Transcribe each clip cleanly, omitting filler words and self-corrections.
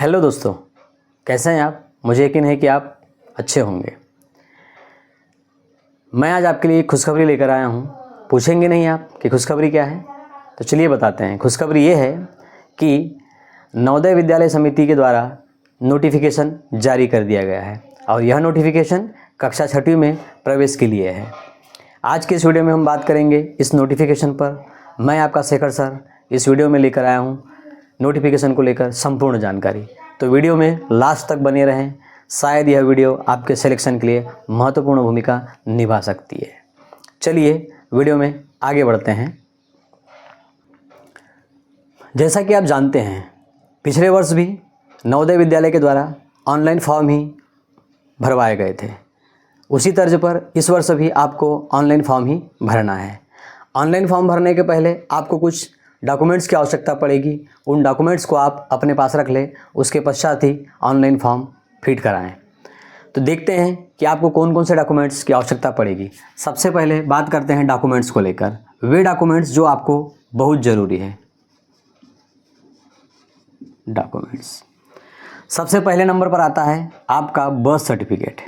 Hello दोस्तों, कैसे हैं आप। मुझे यकीन है कि आप अच्छे होंगे। मैं आज आपके लिए एक खुशखबरी लेकर आया हूं। पूछेंगे नहीं आप कि खुशखबरी क्या है, तो चलिए बताते हैं। खुशखबरी ये है कि नवोदय विद्यालय समिति के द्वारा नोटिफिकेशन जारी कर दिया गया है और यह नोटिफिकेशन कक्षा 6वीं में प्रवेश के लिए है। आज के इस वीडियो में हम बात करेंगे इस नोटिफिकेशन पर। मैं आपका शेखर सर इस वीडियो में लेकर आया हूँ नोटिफिकेशन को लेकर संपूर्ण जानकारी। तो वीडियो में लास्ट तक बने रहें, शायद यह वीडियो आपके सिलेक्शन के लिए महत्वपूर्ण भूमिका निभा सकती है। चलिए वीडियो में आगे बढ़ते हैं। जैसा कि आप जानते हैं, पिछले वर्ष भी नवोदय विद्यालय के द्वारा ऑनलाइन फॉर्म ही भरवाए गए थे। उसी तर्ज पर इस वर्ष भी आपको ऑनलाइन फॉर्म ही भरना है। ऑनलाइन फॉर्म भरने के पहले आपको कुछ डॉक्यूमेंट्स की आवश्यकता पड़ेगी। उन डॉक्यूमेंट्स को आप अपने पास रख लें, उसके पश्चात ही ऑनलाइन फॉर्म फिट कराएं। तो देखते हैं कि आपको कौन कौन से डॉक्यूमेंट्स की आवश्यकता पड़ेगी। सबसे पहले बात करते हैं डॉक्यूमेंट्स को लेकर। वे डॉक्यूमेंट्स जो आपको बहुत ज़रूरी है। डॉक्यूमेंट्स सबसे पहले नंबर पर आता है आपका बर्थ सर्टिफिकेट।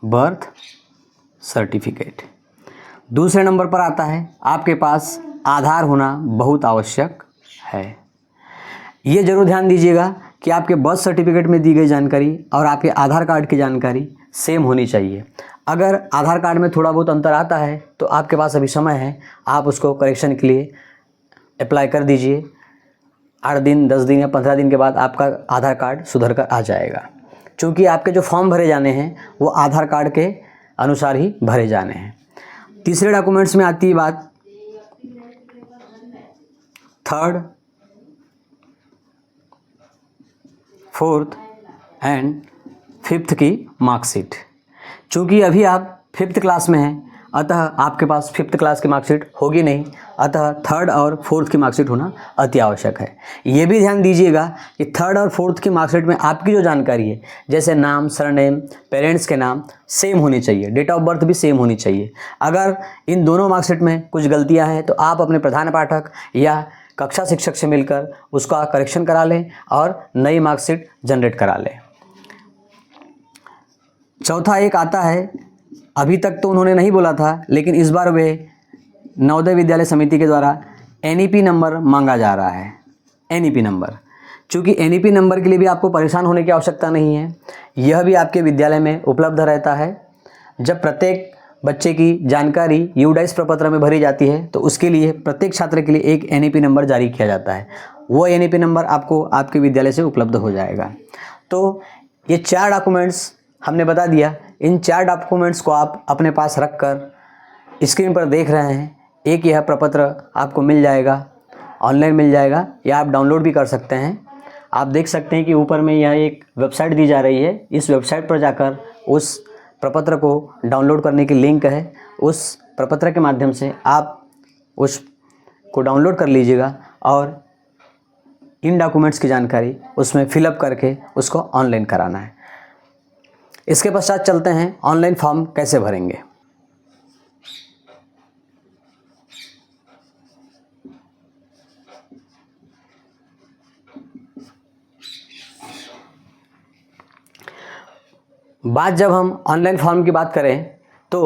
Birth certificate. दूसरे नंबर पर आता है आपके पास आधार होना बहुत आवश्यक है। ये जरूर ध्यान दीजिएगा कि आपके बर्थ सर्टिफिकेट में दी गई जानकारी और आपके आधार कार्ड की जानकारी सेम होनी चाहिए। अगर आधार कार्ड में थोड़ा बहुत अंतर आता है तो आपके पास अभी समय है, आप उसको करेक्शन के लिए अप्लाई कर दीजिए। 8 दिन, 10 दिन या 15 दिन के बाद आपका आधार कार्ड सुधर कर आ जाएगा, क्योंकि आपके जो फॉर्म भरे जाने हैं वो आधार कार्ड के अनुसार ही भरे जाने हैं। तीसरे डॉक्यूमेंट्स में आती है बात 3rd, 4th एंड 5th की मार्कशीट। चूँकि अभी आप 5th क्लास में हैं, अतः आपके पास 5th क्लास की मार्कशीट होगी नहीं, अतः 3rd और 4th की मार्कशीट होना अति आवश्यक है। ये भी ध्यान दीजिएगा कि 3rd और 4th की मार्कशीट में आपकी जो जानकारी है, जैसे नाम, सरनेम, पेरेंट्स के नाम सेम होनी चाहिए, डेट ऑफ बर्थ भी सेम होनी चाहिए। अगर इन दोनों मार्कशीट में कुछ गलतियां हैं तो आप अपने प्रधान पाठक या कक्षा शिक्षक से मिलकर उसका करेक्शन करा लें और नई मार्कशीट जनरेट करा लें। चौथा एक आता है, अभी तक तो उन्होंने नहीं बोला था, लेकिन इस बार वे नवोदय विद्यालय समिति के द्वारा एनईपी नंबर मांगा जा रहा है। एनईपी नंबर, चूँकि एनईपी नंबर के लिए भी आपको परेशान होने की आवश्यकता नहीं है। यह भी आपके विद्यालय में उपलब्ध रहता है। जब प्रत्येक बच्चे की जानकारी यूडाइस प्रपत्र में भरी जाती है तो उसके लिए प्रत्येक छात्र के लिए एक एनईपी नंबर जारी किया जाता है। वो एनईपी नंबर आपको आपके विद्यालय से उपलब्ध हो जाएगा। तो ये 4 डॉक्यूमेंट्स हमने बता दिया। इन 4 डॉक्यूमेंट्स को आप अपने पास रखकर स्क्रीन पर देख रहे हैं, एक यह प्रपत्र आपको मिल जाएगा, ऑनलाइन मिल जाएगा या आप डाउनलोड भी कर सकते हैं। आप देख सकते हैं कि ऊपर में यह एक वेबसाइट दी जा रही है। इस वेबसाइट पर जाकर उस प्रपत्र को डाउनलोड करने की लिंक है। उस प्रपत्र के माध्यम से आप उस को डाउनलोड कर लीजिएगा और इन डॉक्यूमेंट्स की जानकारी उसमें फिलअप करके उसको ऑनलाइन कराना है। इसके पश्चात चलते हैं ऑनलाइन फॉर्म कैसे भरेंगे। बात जब हम ऑनलाइन फॉर्म की बात करें तो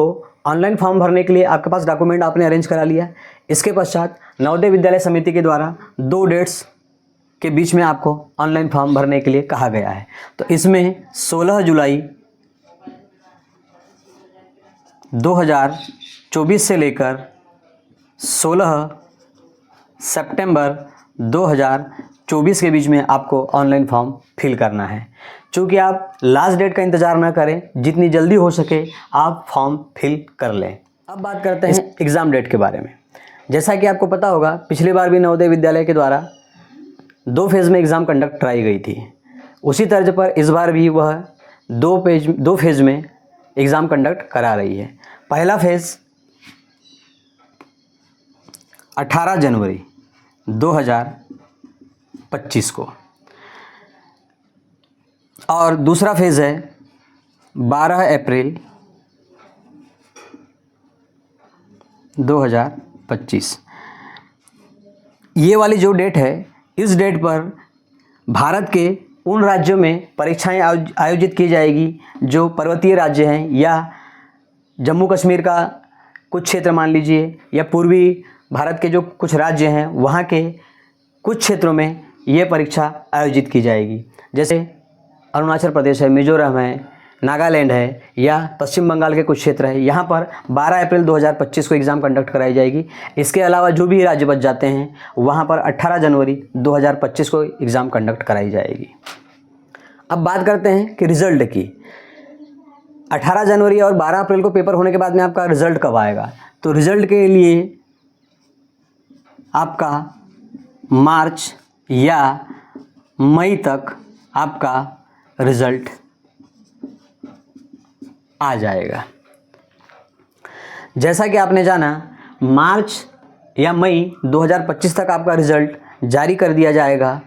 ऑनलाइन फॉर्म भरने के लिए आपके पास डॉक्यूमेंट आपने अरेंज करा लिया। इसके पश्चात नवोदय विद्यालय समिति के द्वारा 2 डेट्स के बीच में आपको ऑनलाइन फॉर्म भरने के लिए कहा गया है। तो इसमें 16 जुलाई 2024 से लेकर 16 सितंबर 2024 के बीच में आपको ऑनलाइन फॉर्म फिल करना है। चूँकि आप लास्ट डेट का इंतज़ार ना करें, जितनी जल्दी हो सके आप फॉर्म फिल कर लें। अब बात करते हैं एग्ज़ाम डेट के बारे में। जैसा कि आपको पता होगा, पिछली बार भी नवोदय विद्यालय के द्वारा 2 फेज़ में एग्ज़ाम कंडक्ट कराई गई थी। उसी तर्ज पर इस बार भी वह 2 फेज़ में एग्ज़ाम कंडक्ट करा रही है। पहला फेज़ 18 जनवरी 2025 को और दूसरा फेज़ है 12 अप्रैल 2025। ये वाली जो डेट है इस डेट पर भारत के उन राज्यों में परीक्षाएं आयोजित की जाएगी जो पर्वतीय राज्य हैं, या जम्मू कश्मीर का कुछ क्षेत्र मान लीजिए, या पूर्वी भारत के जो कुछ राज्य हैं वहाँ के कुछ क्षेत्रों में ये परीक्षा आयोजित की जाएगी। जैसे अरुणाचल प्रदेश है, मिजोरम है, नागालैंड है, या पश्चिम बंगाल के कुछ क्षेत्र है। यहाँ पर 12 अप्रैल 2025 को एग्ज़ाम कंडक्ट कराई जाएगी। इसके अलावा जो भी राज्य बच जाते हैं वहाँ पर 18 जनवरी 2025 को एग्ज़ाम कंडक्ट कराई जाएगी। अब बात करते हैं कि रिज़ल्ट की। 18 जनवरी और 12 अप्रैल को पेपर होने के बाद में आपका रिज़ल्ट कब आएगा? तो रिज़ल्ट के लिए आपका मार्च या मई तक आपका रिज़ल्ट आ जाएगा। जैसा कि आपने जाना, मार्च या मई 2025 तक आपका रिज़ल्ट जारी कर दिया जाएगा।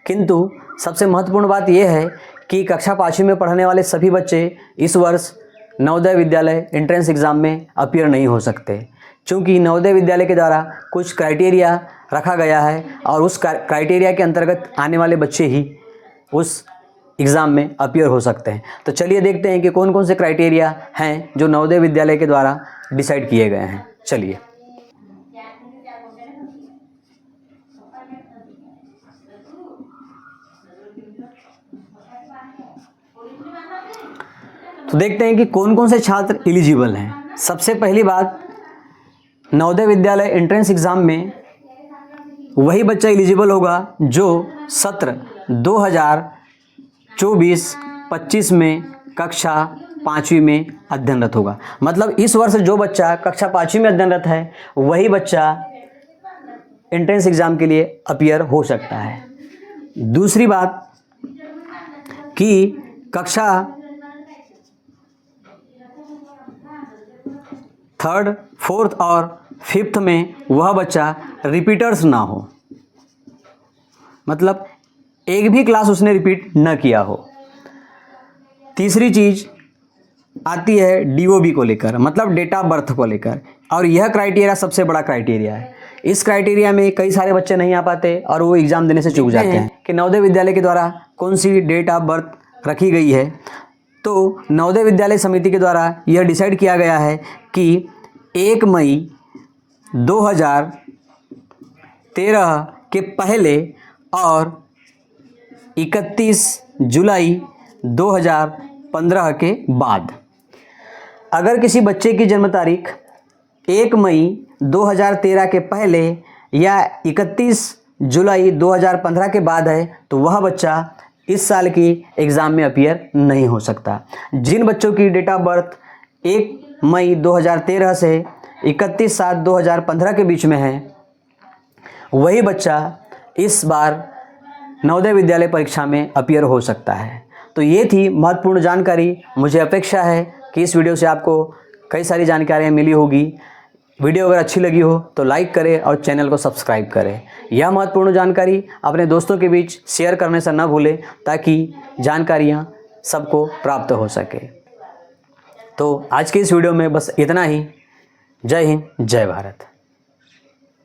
किंतु सबसे महत्वपूर्ण बात यह है कि कक्षा 5वीं में पढ़ने वाले सभी बच्चे इस वर्ष नवोदय विद्यालय एंट्रेंस एग्ज़ाम में अपीयर नहीं हो सकते, क्योंकि नवोदय विद्यालय के द्वारा कुछ क्राइटेरिया रखा गया है और उस क्राइटेरिया के अंतर्गत आने वाले बच्चे ही उस एग्ज़ाम में अपीयर हो सकते हैं। तो चलिए देखते हैं कि कौन कौन से क्राइटेरिया हैं जो नवोदय विद्यालय के द्वारा डिसाइड किए गए हैं। चलिए, तो देखते हैं कि कौन कौन से छात्र एलिजिबल हैं। सबसे पहली बात, नवोदय विद्यालय एंट्रेंस एग्ज़ाम में वही बच्चा एलिजिबल होगा जो सत्र 2024-25 में कक्षा 5वीं में अध्ययनरत होगा। मतलब इस वर्ष जो बच्चा कक्षा 5वीं में अध्ययनरत है वही बच्चा एंट्रेंस एग्ज़ाम के लिए अपीयर हो सकता है। दूसरी बात कि कक्षा 3rd, 4th और 5th में वह बच्चा रिपीटर्स ना हो, मतलब एक भी क्लास उसने रिपीट न किया हो। तीसरी चीज़ आती है डीओबी को लेकर, मतलब डेट ऑफ बर्थ को लेकर, और यह क्राइटेरिया सबसे बड़ा क्राइटेरिया है। इस क्राइटेरिया में कई सारे बच्चे नहीं आ पाते और वो एग्ज़ाम देने से चूक जाते हैं कि नवोदय विद्यालय के द्वारा कौन सी डेट ऑफ बर्थ रखी गई है। तो नवोदय विद्यालय समिति के द्वारा यह डिसाइड किया गया है कि 1 मई 2013 के पहले और 31 जुलाई 2015 के बाद अगर किसी बच्चे की जन्म तारीख 1 मई 2013 के पहले या 31 जुलाई 2015 के बाद है तो वह बच्चा इस साल की एग्ज़ाम में अपीयर नहीं हो सकता। जिन बच्चों की डेट ऑफ बर्थ 1 मई 2013 से 31/7/2015 के बीच में है वही बच्चा इस बार नवोदय विद्यालय परीक्षा में अपीयर हो सकता है। तो ये थी महत्वपूर्ण जानकारी। मुझे अपेक्षा है कि इस वीडियो से आपको कई सारी जानकारियाँ मिली होगी। वीडियो अगर अच्छी लगी हो तो लाइक करें और चैनल को सब्सक्राइब करें। यह महत्वपूर्ण जानकारी अपने दोस्तों के बीच शेयर करने से न भूलें ताकि जानकारियाँ सबको प्राप्त हो सके। तो आज के इस वीडियो में बस इतना ही। जय हिंद, जय भारत।